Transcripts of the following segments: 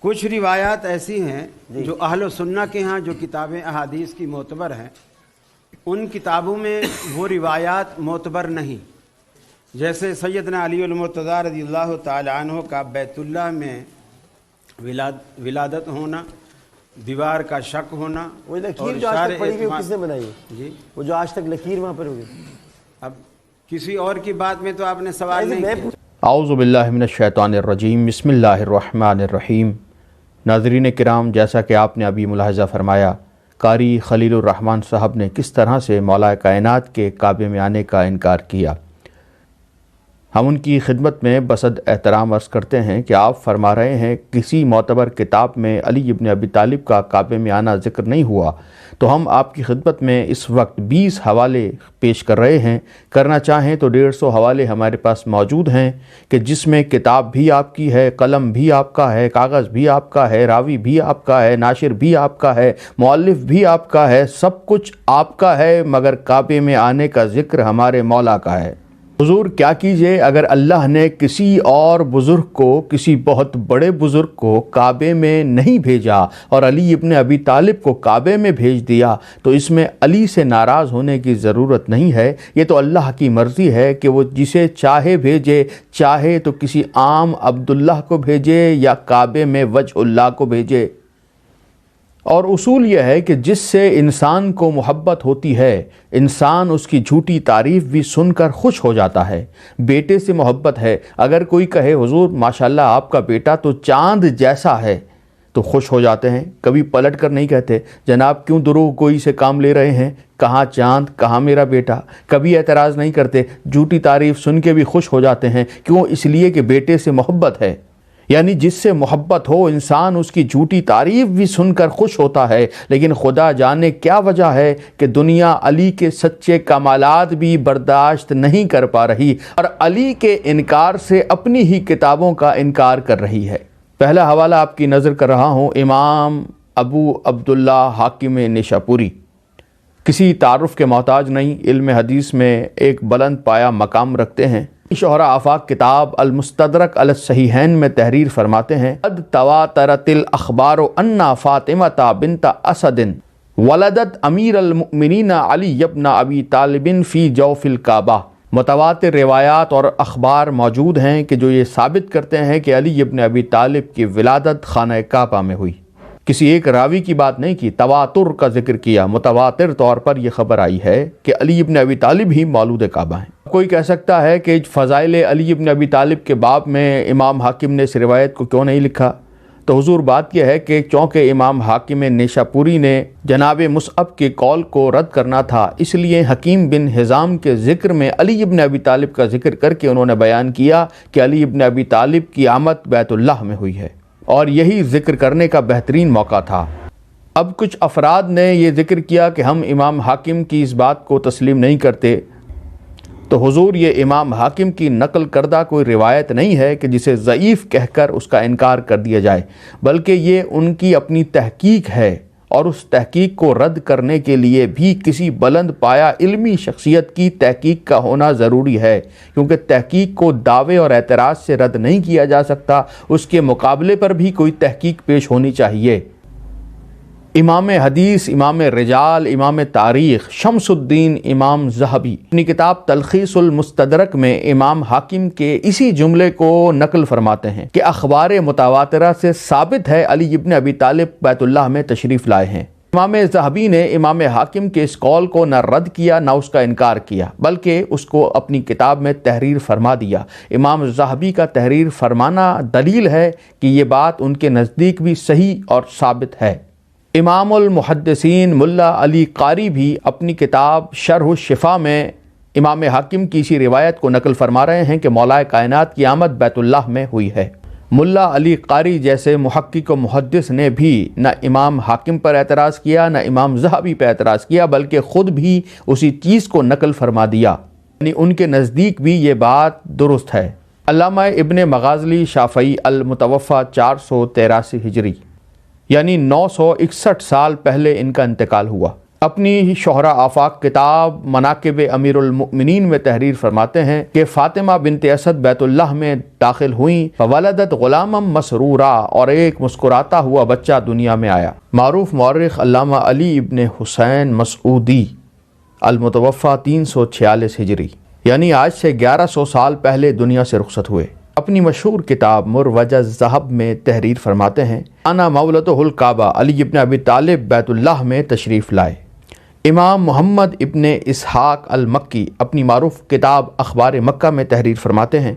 کچھ روایات ایسی ہیں جو اہل سنہ کے ہاں جو کتابیں احادیث کی معتبر ہیں ان کتابوں میں وہ روایات معتبر نہیں، جیسے سیدنا علی المرتضیٰ رضی اللہ تعالی عنہ کا بیت اللہ میں ولادت ہونا، دیوار کا شق ہونا، وہ لکیر جو آج تک پڑی ہوئی کس نے بنائی ہے؟ جی وہ جو آج تک لکیر وہاں پر ہوگی، اب کسی اور کی بات میں تو آپ نے سوال نہیں کیا۔ اعوذ باللہ من الشیطان الرجیم، بسم اللہ الرحمن الرحیم۔ ناظرین کرام، جیسا کہ آپ نے ابھی ملاحظہ فرمایا، قاری خلیل الرحمن صاحب نے کس طرح سے مولا کائنات کے کعبے میں آنے کا انکار کیا۔ ہم ان کی خدمت میں بصد احترام عرض کرتے ہیں کہ آپ فرما رہے ہیں کسی معتبر کتاب میں علی ابن ابی طالب کا کعبے میں آنا ذکر نہیں ہوا، تو ہم آپ کی خدمت میں اس وقت 20 حوالے پیش کر رہے ہیں۔ کرنا چاہیں تو 150 حوالے ہمارے پاس موجود ہیں کہ جس میں کتاب بھی آپ کی ہے، قلم بھی آپ کا ہے، کاغذ بھی آپ کا ہے، راوی بھی آپ کا ہے، ناشر بھی آپ کا ہے، مؤلف بھی آپ کا ہے، سب کچھ آپ کا ہے، مگر کعبے میں آنے کا ذکر ہمارے مولا کا ہے۔ حضور کیا کیجئے اگر اللہ نے کسی اور بزرگ کو، کسی بہت بڑے بزرگ کو کعبے میں نہیں بھیجا اور علی ابن ابی طالب کو کعبے میں بھیج دیا، تو اس میں علی سے ناراض ہونے کی ضرورت نہیں ہے۔ یہ تو اللہ کی مرضی ہے کہ وہ جسے چاہے بھیجے، چاہے تو کسی عام عبداللہ کو بھیجے یا کعبے میں وجہ اللہ کو بھیجے۔ اور اصول یہ ہے کہ جس سے انسان کو محبت ہوتی ہے، انسان اس کی جھوٹی تعریف بھی سن کر خوش ہو جاتا ہے۔ بیٹے سے محبت ہے، اگر کوئی کہے حضور ماشاءاللہ آپ کا بیٹا تو چاند جیسا ہے، تو خوش ہو جاتے ہیں، کبھی پلٹ کر نہیں کہتے جناب کیوں دروغ گوئی سے کام لے رہے ہیں، کہاں چاند کہاں میرا بیٹا، کبھی اعتراض نہیں کرتے، جھوٹی تعریف سن کے بھی خوش ہو جاتے ہیں۔ کیوں؟ اس لیے کہ بیٹے سے محبت ہے۔ یعنی جس سے محبت ہو انسان اس کی جھوٹی تعریف بھی سن کر خوش ہوتا ہے، لیکن خدا جانے کیا وجہ ہے کہ دنیا علی کے سچے کمالات بھی برداشت نہیں کر پا رہی اور علی کے انکار سے اپنی ہی کتابوں کا انکار کر رہی ہے۔ پہلا حوالہ آپ کی نظر کر رہا ہوں، امام ابو عبداللہ حاکم نیشاپوری، کسی تعارف کے محتاج نہیں، علم حدیث میں ایک بلند پایا مقام رکھتے ہیں۔ شہرہ آفاق کتاب المستدرک علی الصحیحین میں تحریر فرماتے ہیں، قد تواترت الاخبار ان فاطمہ بنت اسد ولدت امیر المؤمنین علی ابن ابی طالب فی جوف الکعبہ۔ متواتر روایات اور اخبار موجود ہیں کہ جو یہ ثابت کرتے ہیں کہ علی ابن ابی طالب کی ولادت خانہ کعبہ میں ہوئی۔ کسی ایک راوی کی بات نہیں کی، تواتر کا ذکر کیا، متواتر طور پر یہ خبر آئی ہے کہ علی ابن ابی طالب ہی مولود کعبہ ہیں۔ کوئی کہہ سکتا ہے کہ فضائل علی ابن ابی طالب کے باب میں امام حاکم نے اس روایت کو کیوں نہیں لکھا؟ تو حضور بات یہ ہے کہ چونکہ امام حاکم نیشاپوری نے جناب مصعب کے قول کو رد کرنا تھا، اس لیے حکیم بن حزام کے ذکر میں علی ابن ابی طالب کا ذکر کر کے انہوں نے بیان کیا کہ علی ابن ابی طالب کی آمد بیت اللہ میں ہوئی ہے، اور یہی ذکر کرنے کا بہترین موقع تھا۔ اب کچھ افراد نے یہ ذکر کیا کہ ہم امام حاکم کی اس بات کو تسلیم نہیں کرتے، تو حضور یہ امام حاکم کی نقل کردہ کوئی روایت نہیں ہے کہ جسے ضعیف کہہ کر اس کا انکار کر دیا جائے، بلکہ یہ ان کی اپنی تحقیق ہے، اور اس تحقیق کو رد کرنے کے لیے بھی کسی بلند پایا علمی شخصیت کی تحقیق کا ہونا ضروری ہے، کیونکہ تحقیق کو دعوے اور اعتراض سے رد نہیں کیا جا سکتا، اس کے مقابلے پر بھی کوئی تحقیق پیش ہونی چاہیے۔ امام حدیث، امام رجال، امام تاریخ شمس الدین امام ذہبی اپنی کتاب تلخیص المستدرک میں امام حاکم کے اسی جملے کو نقل فرماتے ہیں کہ اخبار متواترہ سے ثابت ہے علی ابن ابی طالب بیت اللہ میں تشریف لائے ہیں۔ امام ذہبی نے امام حاکم کے اس قول کو نہ رد کیا نہ اس کا انکار کیا، بلکہ اس کو اپنی کتاب میں تحریر فرما دیا۔ امام ذہبی کا تحریر فرمانا دلیل ہے کہ یہ بات ان کے نزدیک بھی صحیح اور ثابت ہے۔ امام المحدثین ملا علی قاری بھی اپنی کتاب شرح الشفا میں امام حاکم کی اسی روایت کو نقل فرما رہے ہیں کہ مولا کائنات کی آمد بیت اللہ میں ہوئی ہے۔ ملا علی قاری جیسے محقق و محدث نے بھی نہ امام حاکم پر اعتراض کیا نہ امام ذہبی پر اعتراض کیا، بلکہ خود بھی اسی چیز کو نقل فرما دیا، یعنی ان کے نزدیک بھی یہ بات درست ہے۔ علامہ ابن مغازلی شافعی المتوفی 483 ہجری، یعنی 961 سال پہلے ان کا انتقال ہوا۔ اپنی شہرہ آفاق کتاب مناقب امیر المؤمنین میں تحریر فرماتے ہیں کہ فاطمہ بنت اسد بیت اللہ میں داخل ہوئیں فولدت غلاما مسرورا، اور ایک مسکراتا ہوا بچہ دنیا میں آیا۔ معروف مورخ علامہ علی ابن حسین مسعودی المتوفی 346 ہجری، یعنی آج سے 1100 سال پہلے دنیا سے رخصت ہوئے، اپنی مشہور کتاب مروج الذہب میں تحریر فرماتے ہیں انا مولدہ الکعبہ، علی ابن ابی طالب بیت اللہ میں تشریف لائے۔ امام محمد ابن اسحاق المکی اپنی معروف کتاب اخبار مکہ میں تحریر فرماتے ہیں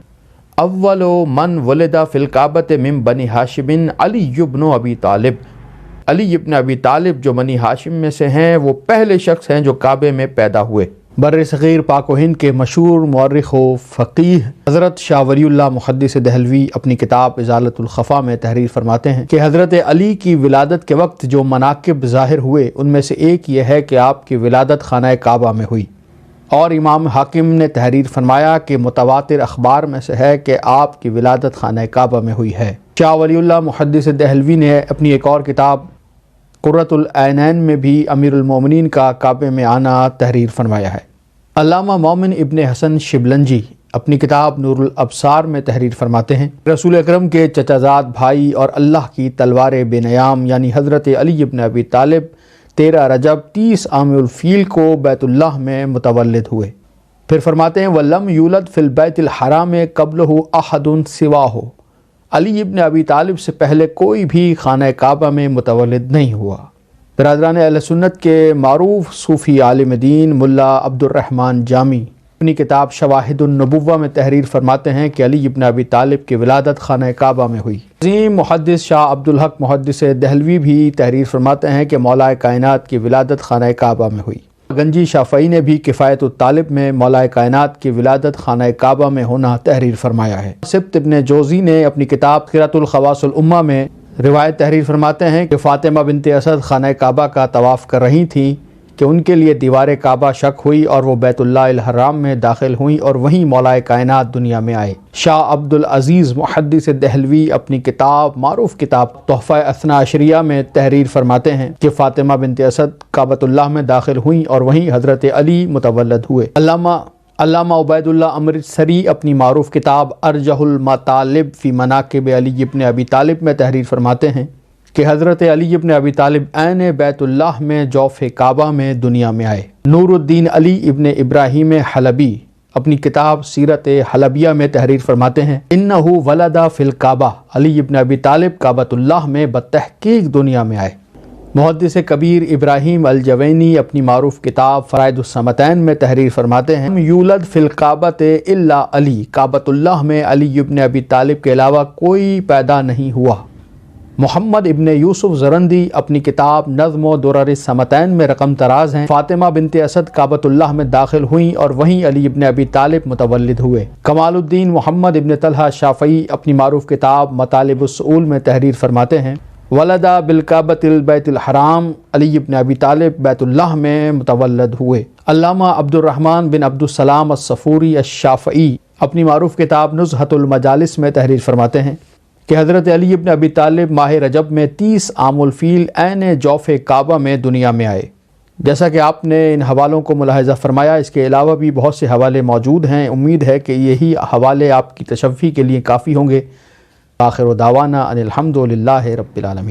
اول من ولد فی الکعبۃ من بنی ہاشم علی ابن ابی طالب، علی ابن ابی طالب جو بنی ہاشم میں سے ہیں وہ پہلے شخص ہیں جو کعبے میں پیدا ہوئے۔ بر صغیر پاک و ہند کے مشہور مورخ و فقیہ حضرت شاہ ولی اللہ محدث دہلوی اپنی کتاب ازالۃ الخفا میں تحریر فرماتے ہیں کہ حضرت علی کی ولادت کے وقت جو مناقب ظاہر ہوئے ان میں سے ایک یہ ہے کہ آپ کی ولادت خانہ کعبہ میں ہوئی، اور امام حاکم نے تحریر فرمایا کہ متواتر اخبار میں سے ہے کہ آپ کی ولادت خانہ کعبہ میں ہوئی ہے۔ شاہ ولی اللہ محدث دہلوی نے اپنی ایک اور کتاب قرۃ العینین میں بھی امیر المومنین کا کعبے میں آنا تحریر فرمایا ہے۔ علامہ مومن ابن حسن شبلنجی اپنی کتاب نور الابصار میں تحریر فرماتے ہیں رسول اکرم کے چچا زاد بھائی اور اللہ کی تلوار بے نیام یعنی حضرت علی ابن ابی طالب 13 رجب 30 عام الفیل کو بیت اللہ میں متولد ہوئے۔ پھر فرماتے ہیں وَلَمْ يُولَدْ فِي الْبَيْتِ الْحَرَامِ قَبْلَهُ أَحَدٌ سِوَاهُ، علی ابن ابی طالب سے پہلے کوئی بھی خانہ کعبہ میں متولد نہیں ہوا۔ برادران اہل سنت کے معروف صوفی عالم دین ملا عبد الرحمن جامی اپنی کتاب شواہد النبوہ میں تحریر فرماتے ہیں کہ علی ابن ابی طالب کی ولادت خانہ کعبہ میں ہوئی۔ عظیم محدث شاہ عبدالحق محدث دہلوی بھی تحریر فرماتے ہیں کہ مولا کائنات کی ولادت خانہ کعبہ میں ہوئی۔ گنجی شافعی نے بھی کفایت الطالب میں مولا کائنات کی ولادت خانہ کعبہ میں ہونا تحریر فرمایا ہے۔ سبت ابن جوزی نے اپنی کتاب خیرۃ الخواص الامہ میں روایت تحریر فرماتے ہیں کہ فاطمہ بنت اسد خانہ کعبہ کا طواف کر رہی تھیں کہ ان کے لیے دیوار کعبہ شک ہوئی اور وہ بیت اللہ الحرام میں داخل ہوئیں اور وہیں مولا کائنات دنیا میں آئے۔ شاہ عبد العزیز محدث دہلوی اپنی کتاب معروف کتاب تحفہ اثنا عشریہ میں تحریر فرماتے ہیں کہ فاطمہ بنت اسد کعبۃ اللہ میں داخل ہوئیں اور وہیں حضرت علی متولد ہوئے۔ علامہ عبید اللہ امرتسری اپنی معروف کتاب ارجح المطالب فی مناقب علی ابن ابی طالب میں تحریر فرماتے ہیں کہ حضرت علی ابن ابی طالب عین بیت اللہ میں جوف کعبہ میں دنیا میں آئے۔ نور الدین علی ابن ابراہیم حلبی اپنی کتاب سیرت حلبیہ میں تحریر فرماتے ہیں انہ ولد فی الکعبہ، علی ابن ابی طالب کعبۃ اللہ میں بتحقیق دنیا میں آئے۔ محدث کبیر ابراہیم الجوینی اپنی معروف کتاب فرائض الصمتین میں تحریر فرماتے ہیں یولد فی الکعبۃ الا علی، کعبۃ اللہ میں علی ابن ابی طالب کے علاوہ کوئی پیدا نہیں ہوا۔ محمد ابن یوسف زرندی اپنی کتاب نظم و درر الصمتین میں رقم تراز ہیں فاطمہ بنت اسد کعبۃ اللہ میں داخل ہوئیں اور وہیں علی ابن ابی طالب متولد ہوئے۔ کمال الدین محمد ابن طلحہ شافعی اپنی معروف کتاب مطالب السؤول میں تحریر فرماتے ہیں ولدا بالکعبۃ البیت الحرام، علی ابن ابی طالب بیت اللہ میں متولد ہوئے۔ علامہ عبد الرحمن بن عبد السلام الصفوری الشافعی اپنی معروف کتاب نزہۃ المجالس میں تحریر فرماتے ہیں کہ حضرت علی ابن ابی طالب ماہ رجب میں 30 عام الفیل عین جوف کعبہ میں دنیا میں آئے۔ جیسا کہ آپ نے ان حوالوں کو ملاحظہ فرمایا، اس کے علاوہ بھی بہت سے حوالے موجود ہیں، امید ہے کہ یہی حوالے آپ کی تشفی کے لیے کافی ہوں گے۔ آخر دعوانا ان الحمد للہ رب العالمین۔